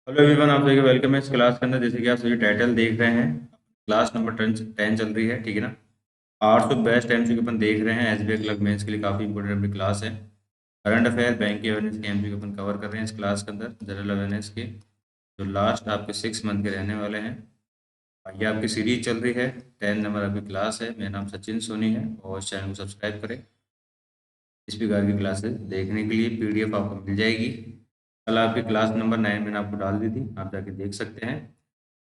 Hello everyone, आप सभी का वेलकम है इस क्लास के अंदर। जैसे कि आप सभी टाइटल देख रहे हैं, क्लास नंबर 10 चल रही है, ठीक है ना। आवर्स ऑफ बेस्ट एमसीक्यू अपन देख रहे हैं। एसबीआई क्लर्क मेंस के लिए काफ़ी इंपॉर्टेंट अपनी क्लास है। करंट अफेयर, बैंक की अवेयरनेस के एमसीक्यू अपन कवर कर रहे हैं इस क्लास के अंदर। जनरल अवेयरनेस के जो लास्ट आपके 6 मंथ के रहने वाले हैं। ये आपकी सीरीज चल रही है। 10 नंबर आपकी क्लास है। मेरा नाम सचिन सोनी है और इस चैनल को सब्सक्राइब करें। इस प्रकार की क्लासेस देखने के लिए पीडीएफ आपको मिल जाएगी। कल आपकी क्लास नंबर 9 मैंने आपको डाल दी थी, आप जाके देख सकते हैं।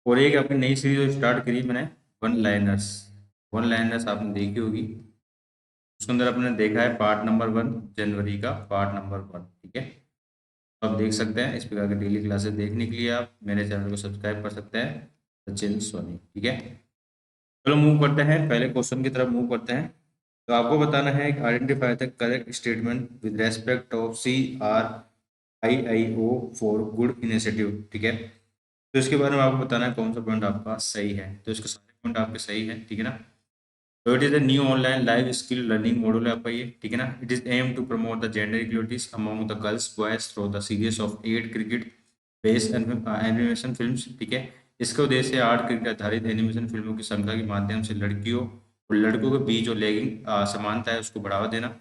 और एक अपनी नई सीरीज जो स्टार्ट करी मैंने, वन लाइनर्स। वन लाइनर्स आपने देखी होगी। उसके अंदर अपने देखा है पार्ट नंबर 1, जनवरी का पार्ट नंबर 1, ठीक है। तो आप देख सकते हैं। इस प्रकार की डेली क्लासेस देखने के लिए आप मेरे चैनल को सब्सक्राइब कर सकते हैं, सचिन सोनी, ठीक है। चलो मूव करते हैं, पहले क्वेश्चन की तरफ मूव करते हैं। तो आपको बताना है identify the correct statement with respect of CRIIO for good initiative, ठीक है। तो इसके बारे में आपको बताना है कौन सा पॉइंट आपका सही है। तो इसके सारे पॉइंट आपके सही है, ठीक है ना। तो it is a new online live skill learning module है आपका ये, ठीक है ना। It is aim to promote the gender equalities among the girls boys through the series of 8 cricket based animation films, ठीक है। इसका उद्देश्य 8 क्रिकेट आधारित एनिमेशन फिल्मों की श्रृंखला के माध्यम से लड़कियों और लड़कों के बीच जो लैंगिक समानता है उसको बढ़ावा देना।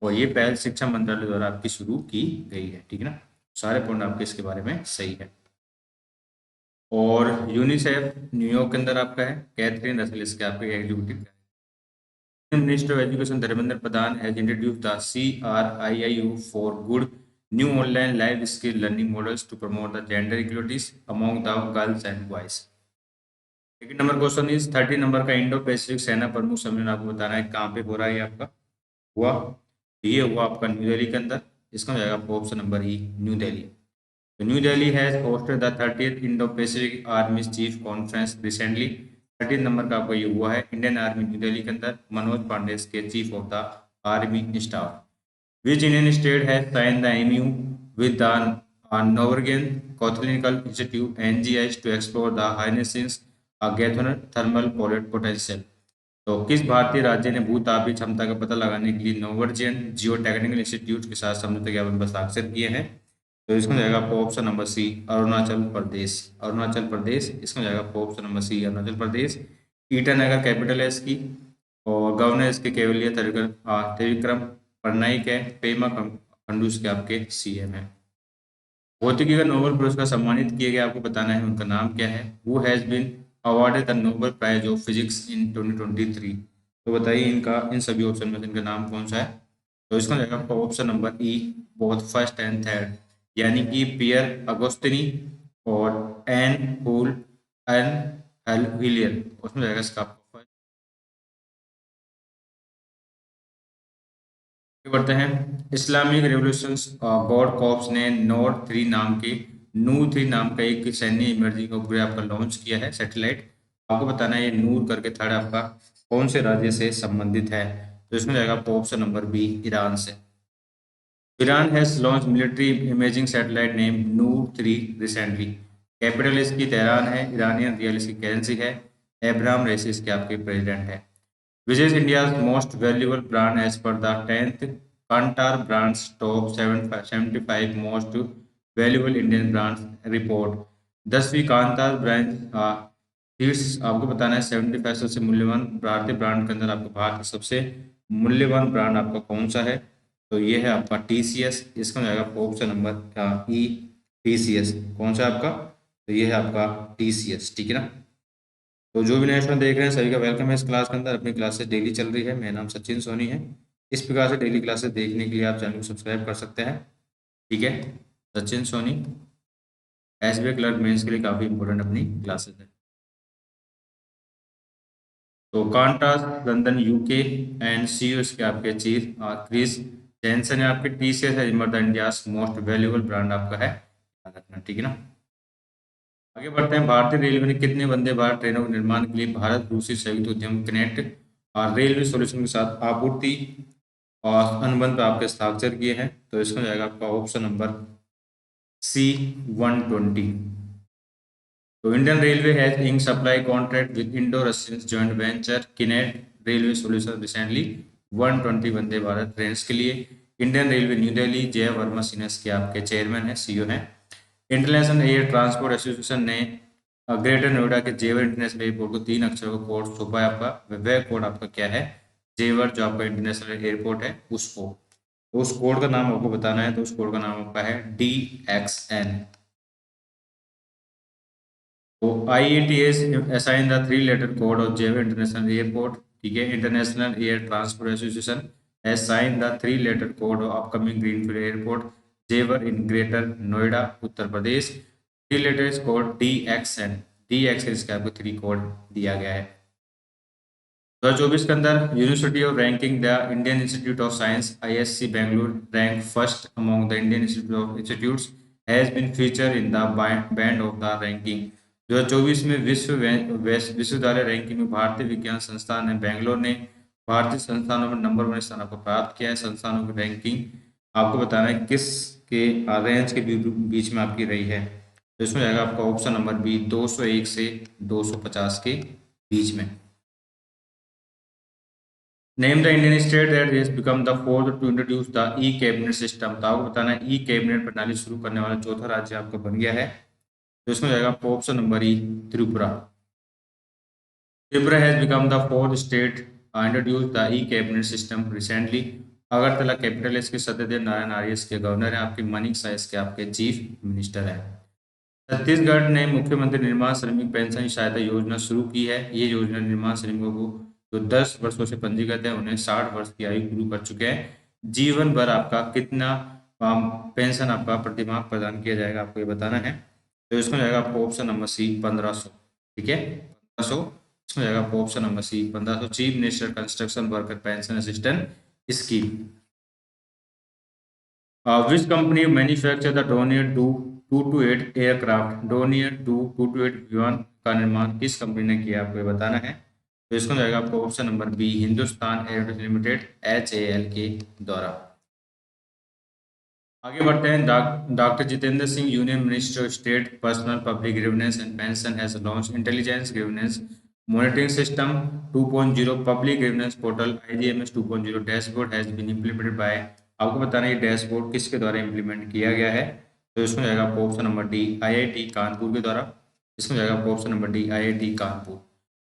और ये पहल शिक्षा मंत्रालय द्वारा आपकी शुरू की गई है, ठीक है ना। सारे पॉइंट आपके इसके बारे में सही है। और यूनिसेफ न्यूयॉर्क के अंदर आपका है। कैथरीन रसल इसके आपके executive. Minister of education Dharmendra Pradhan has introduced the CRIIO for good new online live skill learning models to promote the gender equalities among the girls and boys. Second number question is 30 number का Indo Pacific सेना प्रमुख सम्मेलन आपको बताना है कहाँ पे हो रहा है। ये आपका हुआ, ये हुआ आपका न्यू दिल्ली के अंदर। इसका हो जाएगा आपका option number E, New Delhi. तो New Delhi has hosted the 30th Indo Pacific army chief conference recently. 13 number का आपको ये हुआ है इंडियन आर्मी न्यू दिल्ली के अंदर। मनोज पांडे के chief of the army staff. Which Indian state has signed the MOU with the Norwegian Geotechnical Institute (NGS) to explore the harnessing a geothermal potential? तो किस भारतीय राज्य ने भूतापीय क्षमता का पता लगाने के लिए नॉर्वेजियन जियो टेक्निकल इंस्टीट्यूट के साथ समझौता ज्ञापन पर हस्ताक्षर किए हैं? तो इसमें जाएगा आपको ऑप्शन नंबर सी, अरुणाचल प्रदेश। अरुणाचल प्रदेश, इसमें जाएगा आपको ऑप्शन नंबर सी, अरुणाचल प्रदेश। ईटानगर कैपिटल है इसकी। और गवर्नर इसके केवलिया त्रिविक्रम पटनायक है। पेमा खंडू इसके आपके CM है। भौतिकी का नोबेल पुरस्कार सम्मानित किए गए, आपको बताना है उनका नाम क्या है। Who has been awarded the Nobel prize of physics in 2023? तो बताइए इनका, इन सभी ऑप्शन में से इनका नाम कौन सा है। तो इसका जाएगा आपका option number E, both first and third, यानी कि पियर अगोस्तिनी और एन होल एन हेलियर। उसमें जाएगा इसका आपका। बढ़ते हैं। इस्लामिक रेवोल्यूशन गॉड कॉप्स ने नूर 3 नाम का एक सैन्य इमरजिंग उपग्रह आपका लॉन्च किया है, सैटेलाइट। आपको बताना है ये नूर करके थर्ड आपका कौन से राज्य से संबंधित है। तो इसमें जाएगा आपका ऑप्शन नंबर बी, ईरान से। Iran has launch military imaging satellite name Noor 3 recently. Capital इसकी तेहरान है। ईरानियन रियल इसकी करेंसी है। एब्राहम रेसी इसके आपके प्रेसिडेंट है। Which is India's most valuable brand as per the 10th Kantar Brands Top 75 Most Valuable Indian Brands Report? 10वीं कांतार ब्रांड शीर्ष आपको बताना है 75 सबसे मूल्यवान भारतीय ब्रांड के अंदर आपका भारत का सबसे मूल्यवान ब्रांड आपका कौन सा है। तो ये है आपका TCS। इसका जाएगा ऑप्शन नंबर ई, TCS। कौन सा है आपका? तो ये है आपका TCS, ठीक है ना। तो जो भी नए स्टूडेंट देख रहे हैं सभी का वेलकम है इस क्लास के अंदर। अपनी क्लासेस डेली चल रही है। मेरा नाम सचिन सोनी है। इस प्रकार से डेली क्लासेस देखने के लिए आप चैनल को सब्सक्राइब कर सकते हैं, ठीक है। Sachin Soni SBI clerk mains के लिए काफ़ी इंपॉर्टेंट अपनी क्लासेस है। तो Qantas London UK and CEO इसके आपके चीफ क्रिस जैनसन है। आपके TCS है the India's most valuable brand आपका है, याद रखना, ठीक है ना। आगे बढ़ते हैं। भारतीय रेलवे ने कितने वंदे भारत ट्रेनों के निर्माण के लिए भारत रूसी संयुक्त उद्यम कनेक्ट और रेलवे सॉल्यूशन के साथ आपूर्ति और अनुबंध पर आपके हस्ताक्षर किए हैं। तो इसमें जाएगा आपका ऑप्शन नंबर C120। तो Indian railway has ink supply contract with Indo Russian joint venture Kinet railway solution recently 120 Vande Bharat train के लिए। इंडियन रेलवे न्यू दिल्ली जय वर्मा सिन्हा के आपके चेयरमैन है, CEO हैं। इंटरनेशनल एयर ट्रांसपोर्ट एसोसिएशन ने ग्रेटर नोएडा के जेवर इंटरनेशनल एयरपोर्ट को 3 अक्षरों का कोड सौंपा है आपका। वह कोड आपका क्या है? जेवर जो आपका इंटरनेशनल एयरपोर्ट है उसको, तो उस कोड का नाम आपको बताना है। तो उस कोड का नाम आपका है DXN। तो IATA assign the 3 letter code of Jewar international airport, ठीक है। International air transport association has signed the 3 letter code of upcoming greenfield airport जेवर in greater Noida Uttar Pradesh. 3 letters code DXN। DXN इसका आपको 3 कोड दिया गया है। 2024 के अंदर university of ranking the Indian institute of Science ISC Bangalore rank first among the Indian institute of institutes has been feature in the band of the ranking. 2024 में विश्वविद्यालय ranking में भारतीय विज्ञान संस्थान है बैंगलोर ने भारतीय संस्थानों में नंबर 1 स्थान को प्राप्त किया है। संस्थानों की रैंकिंग आपको बताना है किस के रेंज के बीच में आपकी रही है। तो इसमें जाएगा आपका ऑप्शन नंबर बी 201 से 250 के बीच में। Name the Indian state that has become the fourth to introduce the e cabinet system. तो आपको बताना है ई कैबिनेट प्रणाली शुरू करने वाला चौथा राज्य आपका बन गया है। तो इसमें जाएगा आपका option number E Tripura. Tripura has become the fourth state introduce the e cabinet system recently. Agartala capital इसके सत्यदेव नारायण आर्य इसके गवर्नर है। आपके मनीष शाह इसके आपके चीफ मिनिस्टर है। छत्तीसगढ़ ने मुख्यमंत्री निर्माण श्रमिक पेंशन सहायता योजना शुरू की है। ये योजना निर्माण श्रमिकों को जो 10 वर्षों से पंजीकृत है उन्हें 60 वर्ष की आयु पूरी कर चुके हैं जीवन भर आपका कितना पेंशन आपका प्रतिमाह प्रदान किया जाएगा आपको ये बताना है। तो इसमें जाएगा आपको ऑप्शन नंबर सी 1500, ठीक है 1500। इसमें जाएगा आपको option number C 1500 chief minister construction worker pension assistant scheme. Which company manufacture the Dornier 228 aircraft? Dornier 228 विमान का निर्माण किस कंपनी ने किया आपको ये बताना है। तो इसमें जाएगा आपको option number B Hindustan aeronautics limited HAL के द्वारा। आगे बढ़ते हैं। Doctor Jitendra Singh union minister of state personnel public grievance and pension has launch intelligence grievance monitoring system 2.0 public grievance portal IGMS 2.0 dashboard has been implemented by. आपको बताना है ये dashboard किसके द्वारा इम्प्लीमेंट किया गया है। तो इसमें जाएगा आपको option number D IIT Kanpur के द्वारा। इसमें जाएगा आपको option number D IIT Kanpur.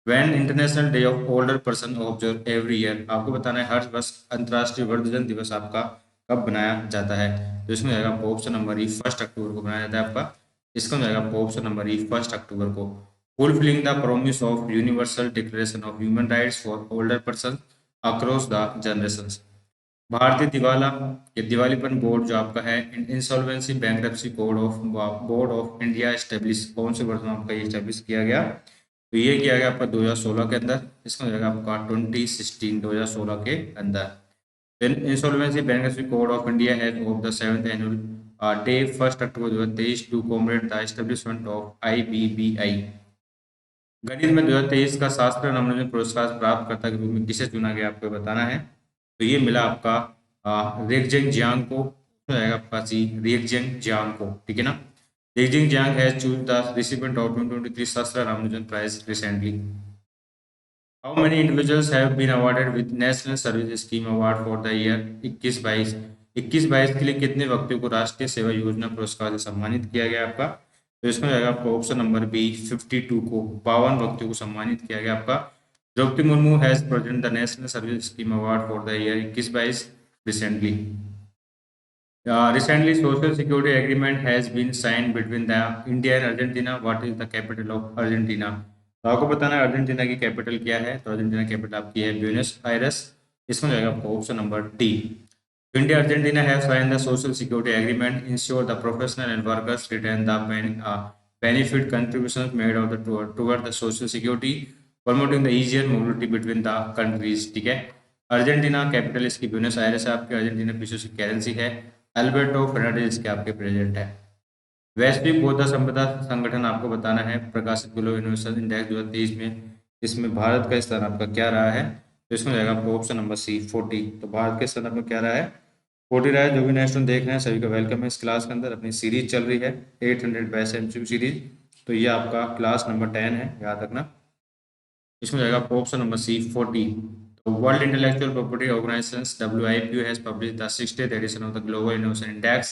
When international day of older person observe every year. आपको बताना है हर वर्ष अंतर्राष्ट्रीय वृद्धजन दिवस आपका कब बनाया जाता है। तो इसमें जाएगा आपको ऑप्शन नंबर ई 1 अक्टूबर को बनाया जाता है आपका। इसका जाएगा आपको ऑप्शन नंबर ई 1 अक्टूबर को। Fulfilling the promise of universal declaration of human rights for older person across the generations. भारतीय दिवालीपन बोर्ड जो आपका है insolvency bankruptcy board of India establish कौन से वर्ष में आपका ये एस्टेब्लिश किया गया। तो ये किया गया आपका 2016 के अंदर। इसका जाएगा आपका 2016 के अंदर। Insolvency bankruptcy code of India has of the 7th annual day 1 October 2023 to commemorate the establishment of IBBI। गणित में 2023 का शास्त्र नमोनोजन पुरस्कार प्राप्त करता के रूप में किसे चुना गया आपको बताना है। तो ये मिला आपका रेगजेंग जियांग को। जाएगा आपका सी रेगजेंग जियांग को, ठीक है ना। Ruixiang Zhang has chose the recipient of 2023 SASTRA Ramanujan prize recently. How many individuals have been awarded with national service scheme award for the year 21-22। 21-22 के लिए कितने व्यक्तियों को राष्ट्रीय सेवा योजना पुरस्कार से सम्मानित किया गया आपका। तो इसमें जाएगा आपका ऑप्शन नंबर बी 52 को 52 व्यक्तियों को सम्मानित किया गया आपका। Draupadi Murmu has present the national service scheme award for the year 21-22 recently. Recently, social security agreement has been signed between the India and Argentina. What is the capital of Argentina? तो आपको बताना है अर्जेंटीना की कैपिटल क्या है। तो Argentina capital आपकी है ब्यूनस आयरस। इसमें जाएगा आपको option number D. India Argentina have sign the social security agreement ensure the professional and workers retain the benefit contributions made of the toward the social security promoting the easier mobility between the countries, ठीक है। Argentina capital इसकी Buenos Aires है आपके। Argentina विश्व की currency है। Alberto Fernandes के आपके प्रेसिडेंट है। वैश्विक बौद्ध संपदा संगठन आपको बताना है प्रकाशित ग्लोबल इनोवेशन इंडेक्स 2023 में इसमें भारत का स्थान आपका क्या रहा है। तो इसमें जाएगा आपको ऑप्शन नंबर सी 40। तो भारत के स्थान आपका क्या रहा है 40 रहा है। जो भी नेक्स्ट देख रहे हैं सभी का वेलकम है। इस क्लास के अंदर अपनी सीरीज चल रही है 800 बेस्ट MCQ सीरीज। तो ये आपका क्लास नंबर 10 है, याद रखना। इसमें जाएगा आपको option number C 40। World Intellectual Property Organization WIPO has published the 60th edition of the Global Innovation Index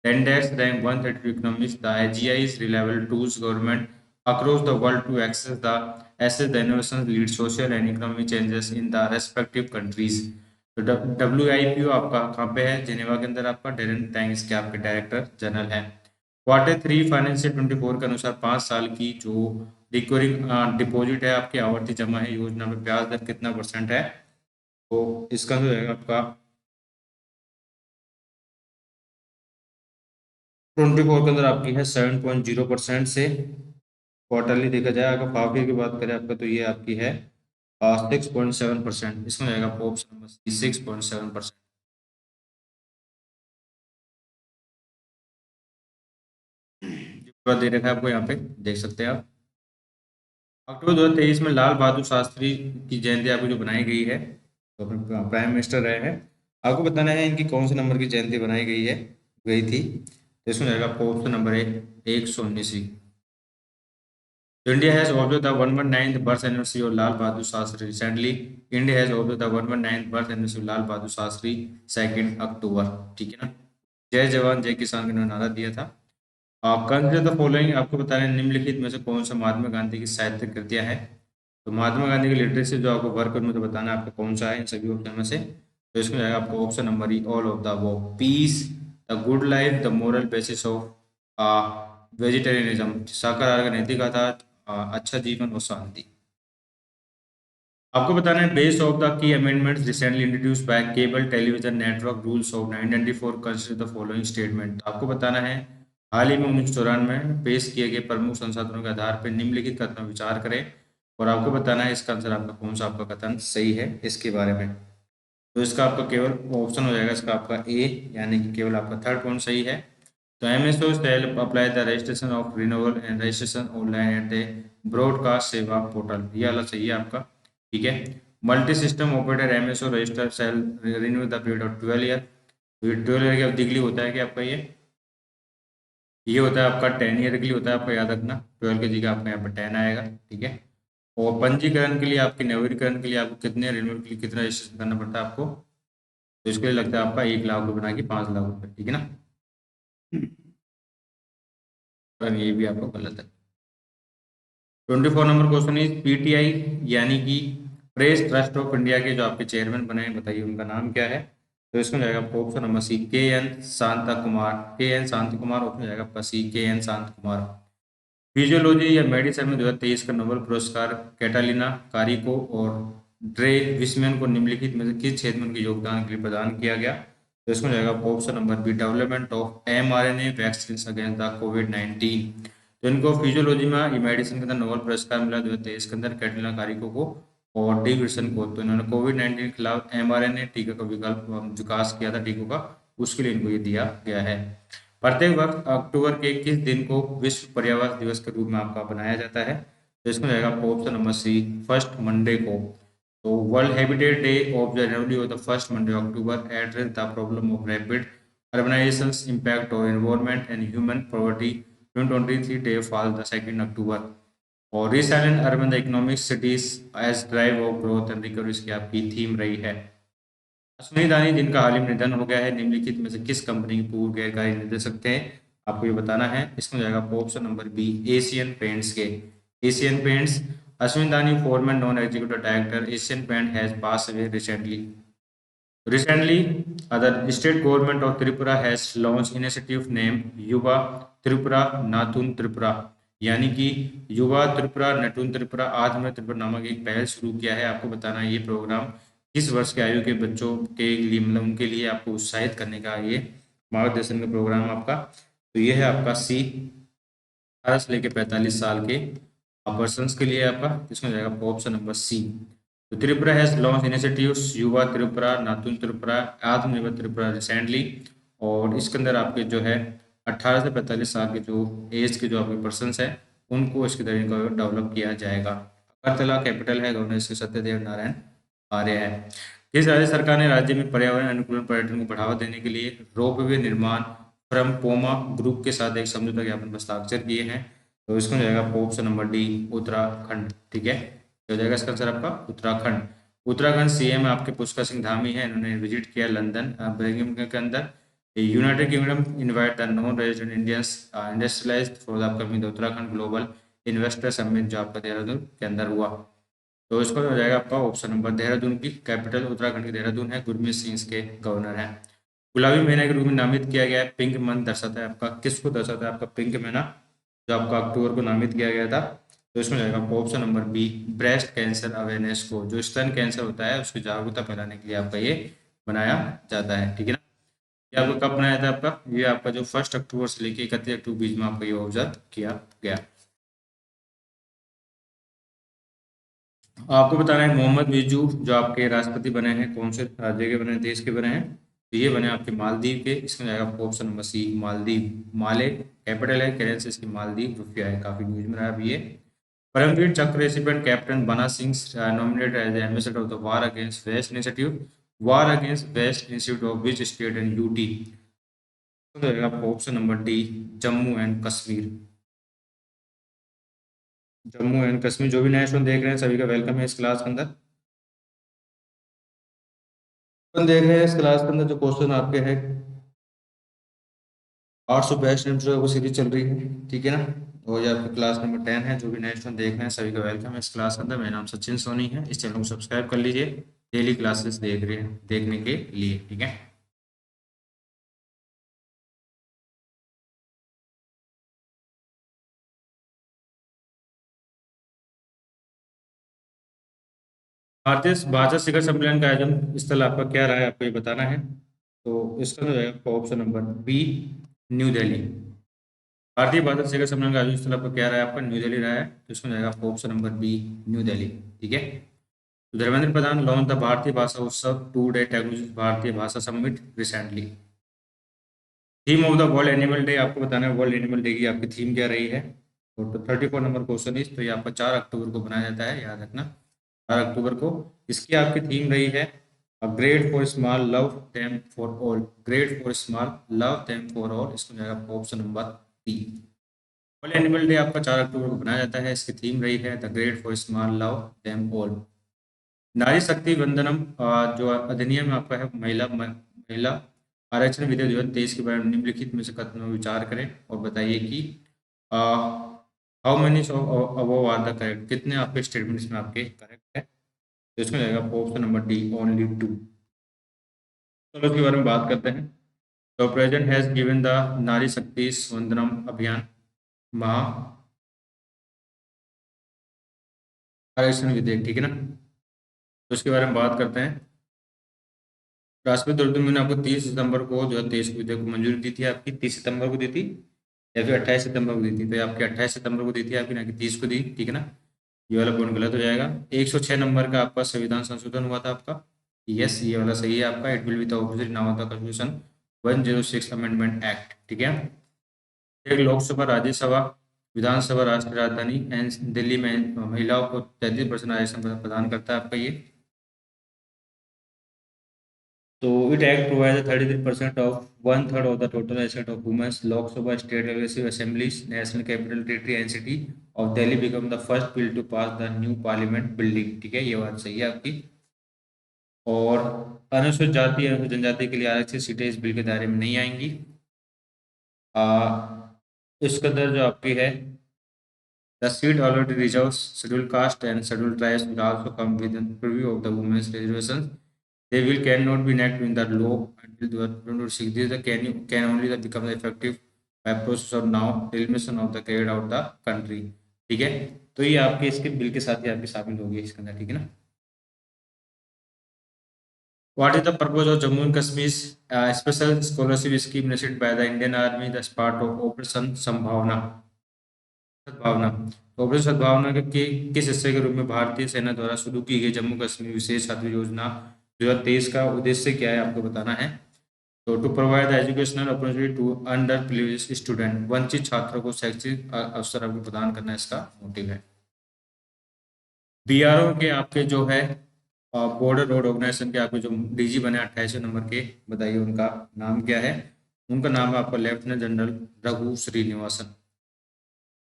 The index ranked 132 economies. The AGI is reliable tools government across the world to assess the innovations lead social and economic changes in the respective countries. तो WIPO आपका कहाँ पे है? Geneva के अंदर आपका Darren Tang इसके आपके डायरेक्टर जनरल है। Q3 फाइनेंशियल 24 के अनुसार 5 साल की जो रिकरिंग डिपॉजिट है आपकी आवर्ती जमा है योजना में ब्याज दर कितना % है? तो इसका जो है आपका 24 के अंदर आपकी है 7.0% से। क्वार्टरली देखा जाए अगर हाफ ईयर की बात करें आपका तो ये आपकी है 6.7%। इसमें जाएगा आपको ऑप्शन नंबर सी 6.7%। पूरा दे रखा है आपको, यहाँ पे देख सकते हैं आप। अक्टूबर 2023 में लाल बहादुर शास्त्री की जयंती आपको जो बनाई गई है, तो अपने प्राइम मिनिस्टर रहे हैं, आपको बताना है इनकी कौन से नंबर की जयंती बनाई गई थी। तो इसमें जाएगा आपको option number 119। India has observed the 119th birth anniversary of Lal Bahadur Shastri recently. India has observed the 119th birth anniversary of Lal Bahadur Shastri 2 अक्टूबर। ठीक है ना। जय जवान जय किसान का नारा दिया था। कंसिडर द फॉलोइंग, आपको बताना है निम्नलिखित में से कौन सा महात्मा गांधी की साहित्यिक कृतियां हैं। तो महात्मा गांधी की लिटरेसी जो आपको वर्क में तो बताना है आपको कौन सा है इन सभी ऑप्शन में से। तो इसमें जाएगा आपको option number E all of the above. Peace, the good life, the moral basis of vegetarianism, शाकाहार का नैतिक आधार, अच्छा जीवन और शांति। आपको बताना है based of the key amendments recently introduced by cable television network rules of 1994 consider the following statement. आपको बताना है हाल ही में 1994 में पेश किए गए प्रमुख संसाधनों के आधार पर निम्नलिखित कथन पर विचार करें और आपको बताना है इसका आंसर आपका कौन सा आपका कथन सही है इसके बारे में। तो इसका आपका केवल ऑप्शन हो जाएगा इसका आपका ए, यानी कि केवल आपका थर्ड पॉइंट सही है। तो MSO shall apply the registration of renewal and registration online at the broadcast Seva portal, ये वाला सही है आपका। ठीक है। Multi system operator MSO register shall renew the period of 12 year. 12 year की अवधि के लिए होता है कि आपका ये होता है आपका 10 ईयर के लिए होता है, आपको याद रखना। 12 की जगह आपका यहाँ पर 10 आएगा। ठीक है। और पंजीकरण के लिए आपके नवीनीकरण के लिए आपको कितने रिन्यूअल के लिए कितना रजिस्ट्रेशन करना पड़ता है आपको? तो इसके लिए लगता है आपका 1 लाख रुपये ना कि 5 लाख रुपये। ठीक है ना। और ये भी आपको गलत है। 24 नंबर क्वेश्चन इज PTI यानी कि प्रेस ट्रस्ट ऑफ इंडिया के जो आपके चेयरमैन बने हैं, बताइए उनका नाम क्या है। तो इसमें जाएगा आपको option number C KN Shanta Kumar. KN Shant Kumar, option जाएगा आपका सी KN शांत कुमार। फिजियोलॉजी या मेडिसिन में 2023 का नोबेल पुरस्कार कैटालिना कारिको और ड्रे विस्मैन को निम्नलिखित में से किस क्षेत्र में उनके योगदान के लिए प्रदान किया गया। तो इसमें जाएगा option number B development of mRNA vaccine against the COVID-19। तो इनको फिजियोलॉजी में मेडिसिन के अंदर नोबेल पुरस्कार मिला 2023 के अंदर कैटरीना कारिको को और डी विल्सन को। तो इन्होंने COVID-19 के खिलाफ mRNA टीका का विकास किया था टीकों का, उसके लिए इनको ये दिया गया है। प्रत्येक वर्ष अक्टूबर के किस दिन को विश्व पर्यावरण दिवस के रूप में आपका बनाया जाता है। तो इसमें जाएगा आपको option number C first Monday को। तो world habitat day of January और the first Monday October address the problem of rapid urbanisation's impact on environment and human poverty 2023 day fall the 2 October. और resilient urban the economic cities as drive of growth and recovery की आपकी theme रही है। अश्विनी दानी जिनका हाल ही में निधन हो गया है, निम्नलिखित में से किस कंपनी की पूर्व कार्यकारी निर्देशक थे, आपको ये बताना है। इसमें जाएगा option number B Asian paints के। Asian paints, Ashwini Dani former non executive director Asian paint has pass away recently. Other state government of Tripura has launch initiative name Yuva Tripura नाथुन Tripura, यानी कि युवा त्रिपुरा नटून त्रिपुरा आत्म त्रिपुरा नामक एक पहल शुरू किया है। आपको बताना है ये प्रोग्राम किस वर्ष के आयु के बच्चों के लिए, मतलब उनके लिए आपको उत्साहित करने का ये मार्गदर्शन का प्रोग्राम आपका। तो ये है आपका सी 18 से लेकर 45 साल के पर्सन के लिए आपका। इसमें जाएगा ऑप्शन नंबर सी। तो त्रिपुरा हैज लॉन्च इनिशिएटिव्स युवा त्रिपुरा नाथुन त्रिपुरा आत्मनिर्भर त्रिपुरा रिसेंटली, और इसके अंदर आपके जो है 18 से 45 साल के जो एज के जो आपके पर्सन है उनको इसके तरीके का डेवलप किया जाएगा। अगरतला कैपिटल है, गवर्नर श्री सत्यदेव नारायण आर्य है। किस राज्य सरकार ने राज्य में पर्यावरण अनुकूल पर्यटन को बढ़ावा देने के लिए रोपवे निर्माण फ्रम पोमा ग्रुप के साथ एक समझौता ज्ञापन पर हस्ताक्षर किए हैं। तो इसमें जाएगा ऑप्शन नंबर डी उत्तराखंड। ठीक है, तो जाएगा इसका आंसर आपका उत्तराखंड। उत्तराखंड CM आपके पुष्कर सिंह धामी है, इन्होंने विजिट किया लंदन बर्मिंघम के अंदर। United kingdom invite the non resident Indians industrialised for the upcoming Uttarakhand global investor summit जो आपका देहरादून के अंदर हुआ। तो इसको हो जाएगा आपका ऑप्शन नंबर। देहरादून की कैपिटल उत्तराखंड की देहरादून है, गुरमीत सिंह इसके गवर्नर हैं। गुलाबी महीने के रूप में नामित किया गया है। पिंक मंथ दर्शाता है आपका, किसको दर्शाता है आपका पिंक महीना, जो आपका अक्टूबर को नामित किया गया था। तो इसमें जाएगा आपका option number B, breast cancer awareness को, जो स्तन कैंसर होता है उसकी जागरूकता फैलाने के लिए आपका ये बनाया जाता है, ठीक है ना। ये आपका कब बनाया था आपका, ये आपका जो 1 अक्टूबर से लेकर 31 अक्टूबर बीच में आपका ये ऑब्जर्व किया गया। आपको बताना है मोहम्मद बिजू जो आपके राष्ट्रपति बने हैं कौन से राज्य के बने हैं, देश के बने हैं, तो ये बने आपके मालदीव के। इसमें जाएगा आपको ऑप्शन नंबर सी, मालदीव। माले कैपिटल है, करेंसी इसकी मालदीव रुपया है, काफी न्यूज में रहा अभी ये। परमवीर चक्र recipient captain Bana Singh nominated as ambassador of the war against waste institute, war against waste institute of which state and UT. तो जाएगा आपको option number D, Jammu and Kashmir. Jammu and Kashmir. जो भी नए स्टूडेंट देख रहे हैं सभी का वेलकम है इस क्लास के अंदर। अपन देख रहे हैं इस क्लास के अंदर जो क्वेश्चन आपके हैं 800 बेस्ट इंट्रो वो सीरीज चल रही है, ठीक है ना। और ये आपकी क्लास नंबर 10 है। जो भी नए स्टूडेंट देख रहे हैं सभी का वेलकम है इस क्लास के अंदर। मेरा नाम सचिन सोनी है। इस चैनल को सब्सक्राइब कर लीजिए डेली क्लासेस देख रहे हैं देखने के लिए, ठीक है। भारतीय भाषा शिखर सम्मेलन का आयोजन स्थल आपका क्या रहा है, आपको ये बताना है। तो इसका जो है आपका option number B, New Delhi. भारतीय भाषा शिखर सम्मेलन का आयोजन स्थल आपका क्या रहा है, आपका न्यू दिल्ली रहा है। तो इसमें जाएगा आपका option number B, New Delhi, ठीक है। तो धर्मेंद्र प्रधान लॉन्च द भारतीय भाषा उत्सव 2 डे टेक्नोलॉजी भारतीय भाषा summit recently. Theme of the world animal day आपको बताना है, वर्ल्ड एनिमल डे की आपकी थीम क्या रही है। और तो 34 नंबर क्वेश्चन इस, तो ये आपका 4 अक्टूबर को बनाया जाता है, याद रखना 4 अक्टूबर को। इसकी आपकी थीम रही है great for small love them for all, great for small love them for all. इसको जाएगा आपका option number B. World animal day आपका 4 अक्टूबर को बनाया जाता है, इसकी थीम रही है the great for small love them all. नारी शक्ति वंदनम जो अधिनियम आपका है महिला आरक्षण विधेयक 2023 के बारे में निम्नलिखित में से कथनों में विचार करें और बताइए कि how many above are the correct, कितने आपके स्टेटमेंट इसमें आपके करेक्ट है। तो इसमें जाएगा ऑप्शन नंबर डी, ओनली 2। चलो इसके बारे में बात करते हैं। तो प्रेजेंट हैज गिवन द नारी शक्ति वंदनम अभियान महा आरक्षण विधेयक, ठीक है ना। तो इसके बारे में बात करते हैं। राष्ट्रपति द्रौपदी मुर्मू ने आपको 30 सितंबर को जो है 23 को विधेयक को मंजूरी दी थी, आपकी 30 सितंबर को दी थी या फिर 28 सितंबर को दी थी। तो ये आपकी 28 सितंबर को दी थी आपकी, ना कि 30 को दी, ठीक है ना। ये वाला पॉइंट गलत हो जाएगा। 106 नंबर का आपका संविधान संशोधन हुआ था आपका, यस ये वाला सही है आपका। It will be the opposite now of the constitution 106 amendment act, ठीक है। एक लोकसभा, राज्यसभा, विधानसभा, राष्ट्रीय राजधानी एंड दिल्ली में महिलाओं को 33% आरक्षण प्रदान करता है आपका ये। तो it act provides 33% of 1/3 of the total asset of women's Lok Sabha state legislative assemblies, national capital territory and city of Delhi become the first bill to pass the new parliament building, ठीक है, ये बात सही है आपकी। और अनुसूचित जाति अनुसूचित जनजाति के लिए आरक्षित सीटें इस बिल के दायरे में नहीं आएंगी। इसके अंदर जो आपकी है the seat already reserves scheduled caste and scheduled tribes will also come within purview of the women's reservations. They will cannot be enacted in the law until 2026. This can only become effective by process of now elimination of the carried out the country, ठीक है। तो ये आपके इसके bill के साथ ही आपकी शामिल होगी इसके अंदर, ठीक है ना। What is the purpose of Jammu and Kashmir's special scholarship scheme initiated by the Indian Army as part of Operation Sambhavna? सद्भावना। तो ऑपरेशन सद्भावना के किस हिस्से के रूप में भारतीय सेना द्वारा शुरू की गई जम्मू कश्मीर विशेष छात्र योजना 2023 का उद्देश्य क्या है आपको बताना है। तो to provide the educational opportunity to underprivileged student, वंचित छात्रों को शैक्षिक अवसर आपको प्रदान करना इसका मोटिव है। बीआरओ के आपके जो है बॉर्डर रोड ऑर्गेनाइजेशन के आपके जो डीजी बने 28 नंबर के, बताइए उनका नाम क्या है। उनका नाम है आपका लेफ्टिनेंट जनरल रघु श्रीनिवासन।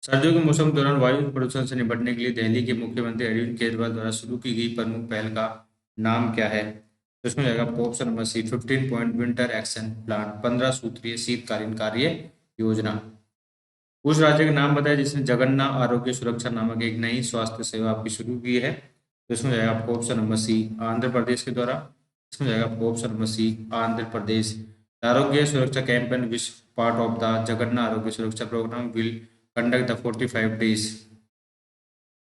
सर्दियों के मौसम के दौरान वायु प्रदूषण से निपटने के लिए दिल्ली के मुख्यमंत्री अरविंद केजरीवाल द्वारा शुरू की गई प्रमुख पहल का नाम क्या है। तो इसमें जाएगा आपको option number C 15 point winter action plan, 15 सूत्रीय शीतकालीन कार्य योजना। उस राज्य का नाम बताया जिसने जगन्ना आरोग्य सुरक्षा नामक एक नई स्वास्थ्य सेवा आपकी शुरू की है। तो इसमें जाएगा आपको option number C Andhra Pradesh के द्वारा। इसमें जाएगा आपको option number C Andhra Pradesh. Aarogya Suraksha campaign which part of the Jagananna Aarogya Suraksha programme will conduct the 45 days.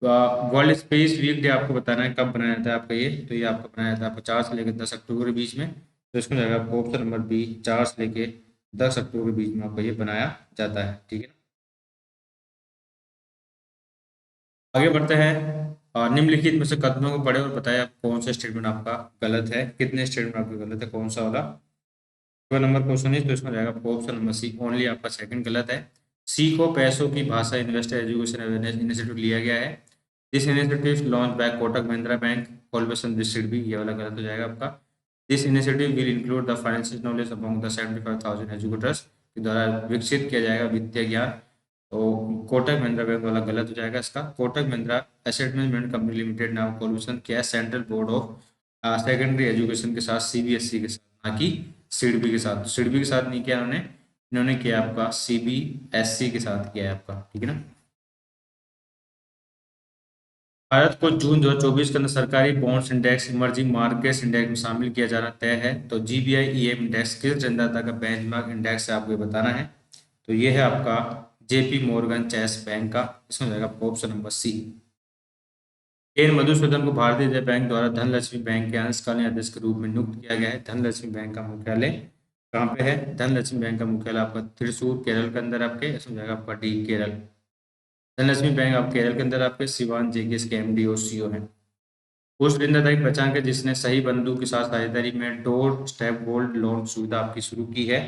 World space week day आपको बताना है कब बनाया जाता है आपका ये, तो ये आपका बनाया जाता है 50 से लेकर 10 अक्टूबर के बीच में। तो इसमें जाएगा आपको ऑप्शन नंबर बी 4 से लेकर 10 अक्टूबर के बीच में आपका ये बनाया जाता है, ठीक है। आगे बढ़ते हैं। निम्नलिखित में से कथनों को पढ़े और बताएं आप कौन सा स्टेटमेंट आपका गलत है, कितने स्टेटमेंट आपके गलत है, कौन सा वाला। नंबर क्वेश्चन है, तो इसमें जाएगा आपको ऑप्शन नंबर सी ओनली आपका सेकंड गलत है। सी को पैसों की भाषा इन्वेस्टर एजुकेशन अवेयरनेस इनिशिएटिव लिया गया है। This initiative launch by Kotak Mahindra bank collaboration with SIDBI, ये वाला गलत हो जाएगा आपका। This initiative will include the financial knowledge among the 75,000 educators, के द्वारा विकसित किया जाएगा वित्तीय ज्ञान। तो कोटक महिंद्रा बैंक वाला गलत हो जाएगा इसका। Kotak Mahindra asset management company limited नाम कोलैबोरेशन किया है central board of secondary education के साथ, सीबीएसई के साथ, ना कि सिडबी के साथ। सिडबी के साथ नहीं किया इन्होंने, इन्होंने किया आपका सीबीएसई के साथ किया है आपका, ठीक है ना। भारत को जून 2024 के अंदर सरकारी bonds index emerging markets index में शामिल किया जाना तय है। तो जीबीआई ईएम इंडेक्स किस ऋणदाता का बेंचमार्क इंडेक्स है आपको ये बताना है। तो ये है आपका जेपी मोर्गन चेस बैंक का। इसमें जाएगा आपका option number C. N Madhusudan को भारतीय रिजर्व बैंक द्वारा धनलक्ष्मी बैंक के अंशकालीन अध्यक्ष के रूप में नियुक्त किया गया है। धनलक्ष्मी बैंक का मुख्यालय कहाँ पे है? धनलक्ष्मी बैंक का मुख्यालय आपका त्रिशूर केरल के अंदर आपके, इसमें जाएगा आपका डी केरल। धनलक्ष्मी बैंक आप केरल के अंदर आपके सिवान जेके के एमडी और सीईओ हैं। उस ऋणदाता की पहचान कर जिसने सही बंधु के साथ साझेदारी में डोर स्टेप गोल्ड लोन सुविधा आपकी शुरू की है।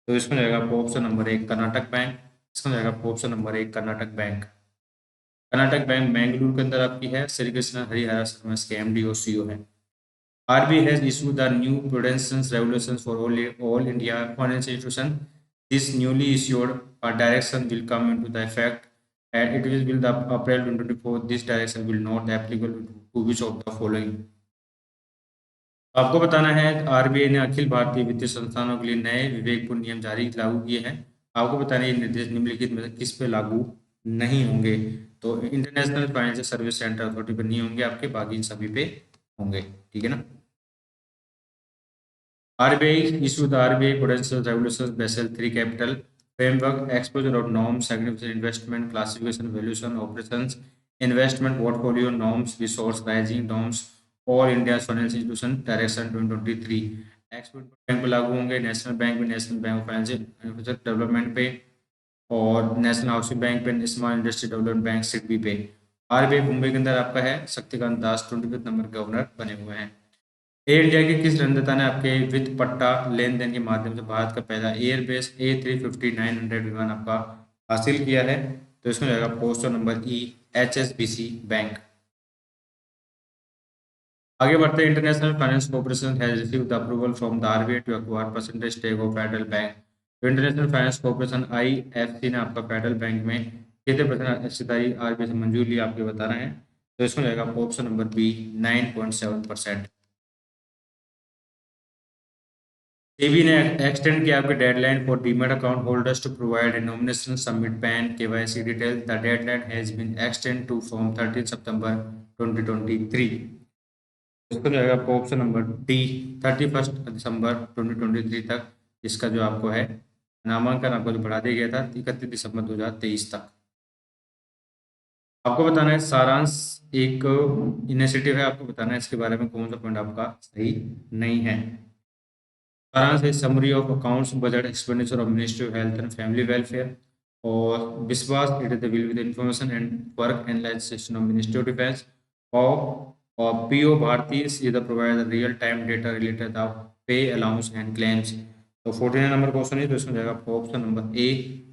तो इसमें जाएगा आपको ऑप्शन नंबर 1 कर्नाटक बैंक। इसमें जाएगा आपको option number 1 Karnataka bank. Karnataka bank Bengaluru के अंदर आपकी है। श्री कृष्ण हरिहरा शर्मा इसके एमडी और सीईओ हैं। RBI has issued the new prudential regulations for all India financial institutions. This newly issued direction will come into the effect and it will be the April 2024. This direction will not applicable to which of the following. आपको बताना है RBI ने अखिल भारतीय वित्तीय संस्थानों के लिए नए विवेकपूर्ण नियम जारी लागू किए हैं। आपको बताना है ये निर्देश निम्नलिखित में से किस पे लागू नहीं होंगे। तो international financial service centre authority पर नहीं होंगे आपके, बाकी इन सभी पे होंगे, ठीक है ना। RBI issued the RBI Prudential Regulations Basel III Capital Framework, Exposure of Norms, Significant Investment, Classification, Valuation, Operations, Investment Portfolio Norms, Resource Rising Norms, All India's Financial Institution Direction 2023। Export bank पे लागू होंगे, national bank पे, national bank of financial development पे, और national housing bank पे, small industry development bank SIDBI पे। RBI Mumbai के अंदर आपका है। शक्तिकांत दास 25 नंबर गवर्नर बने हुए हैं। एयर इंडिया के किस ऋणदाता ने आपके वित्त पट्टा लेन देन के माध्यम से भारत का पहला एयरबेस A350-900 विमान आपका हासिल किया है। तो इसमें जाएगा poster number E HSBC bank. आगे बढ़ते हैं। International finance corporation has received the approval from the RBI to acquire percentage stake of federal bank. तो इंटरनेशनल फाइनेंस कॉर्पोरेशन IFC ने आपका फेडरल बैंक में कितने परसेंट हिस्सेदारी RBI से मंजूर ली आपको बताना है। तो इसमें जाएगा ऑप्शन नंबर बी 9.7%। सेबी ने एक्सटेंड किया आपके deadline for demat account holders to provide a nomination submit PAN KYC detail. The deadline has been extend to from 13 September 2023। इसको जाएगा आपको ऑप्शन नंबर डी 31 दिसंबर 2023 तक इसका जो आपको है नामांकन आपको जो बढ़ा दिया गया था 31 दिसंबर 2023 तक। आपको बताना है सारांश एक इनिशिएटिव है, आपको बताना है इसके बारे में कौन सा पॉइंट आपका सही नहीं है। सारांश है summary of accounts budget expenditure of ministry of health and family welfare. और Vishwas it is the will with information and work analysis of ministry of defence. और PO Bharati is the provide real time data related the pay allowance and claims. तो 49 number question है, तो इसमें जाएगा आपका option number A.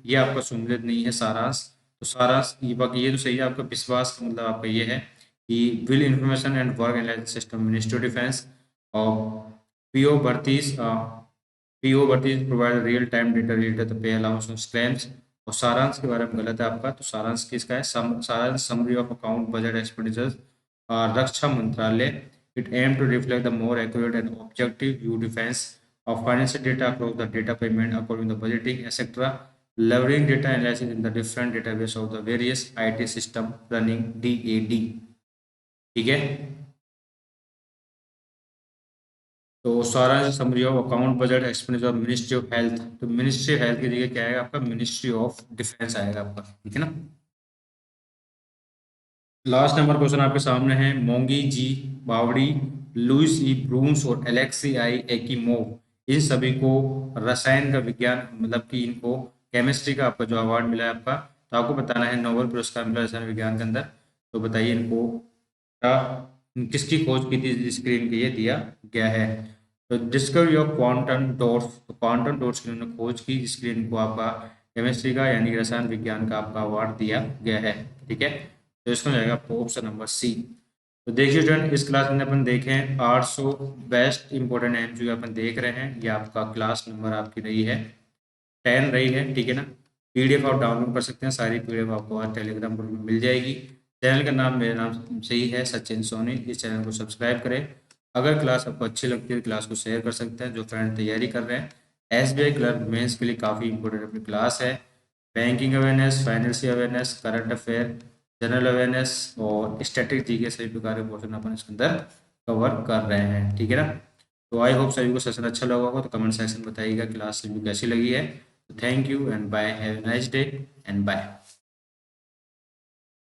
ये आपका सम्मिलित नहीं है सारांश। तो सारांश ये बाकी ये तो सही है आपका। विश्वास का मतलब आपका ये है कि will information and work analysis system ministry of defence. और PO भर्तीज provide real time data related pay allowance claims. और सारांश के बारे में गलत है आपका। तो सारांश किसका है? Saransh summary of account budget expenditure रक्षा मंत्रालय It aims to reflect the more accurate and objective view defense of financial data across the data payment, according to the budgeting, etc. Leveraging data analysis in the different database of the various IT system running DAD. ठीक है, तो सारा summary of account budget expenditure ministry of health, तो ministry of health की जगह क्या आएगा आपका, मिनिस्ट्री ऑफ डिफेंस आएगा आपका, ठीक है ना। लास्ट नंबर क्वेश्चन आपके सामने है, मोंगी जी बावड़ी, लुइस ई ब्रून्स और एलेक्सी आई एकीमोव, इन सभी को रसायन का विज्ञान मतलब कि इनको केमिस्ट्री का आपका जो अवार्ड मिला है आपका, तो आपको बताना है नोबेल पुरस्कार मिला रसायन विज्ञान के अंदर, तो बताइए इनको किसकी खोज की थी जिसके लिए इनको ये दिया गया है। तो डिस्कवरी ऑफ क्वांटम डॉट्स, तो क्वांटम डॉट्स की उन्होंने खोज की जिसके लिए इनको आपका केमिस्ट्री का यानी रसायन विज्ञान का आपका अवार्ड दिया गया है, ठीक है। तो इसमें जाएगा ऑप्शन नंबर सी। तो देखिए स्टूडेंट, इस क्लास में अपन देखें 800 बेस्ट इंपॉर्टेंट एमसीक्यू अपन देख रहे हैं, ये आपका क्लास नंबर आपकी रही है 10 रही है, ठीक है ना। पीडीएफ आप डाउनलोड कर सकते हैं, सारी पीडीएफ आपको आज टेलीग्राम ग्रुप में मिल जाएगी। चैनल का नाम मेरा नाम से ही है, सचिन सोनी, इस चैनल को सब्सक्राइब करें। अगर क्लास आपको अच्छी लगती है क्लास को शेयर कर सकते हैं, जो फ्रेंड तैयारी कर रहे हैं एसबीआई क्लर्क मेंस के लिए काफ़ी इंपॉर्टेंट अपनी क्लास है। Banking awareness, financial awareness, current affair, general awareness और स्टैटिक जीके सभी प्रकार के क्वेश्चन अपन इसके अंदर कवर कर रहे हैं, ठीक है ना। तो आई होप सभी को सेशन अच्छा लगा होगा, तो कमेंट सेक्शन में बताइएगा क्लास सभी कैसी लगी है। Thank you and bye, have a nice day and bye.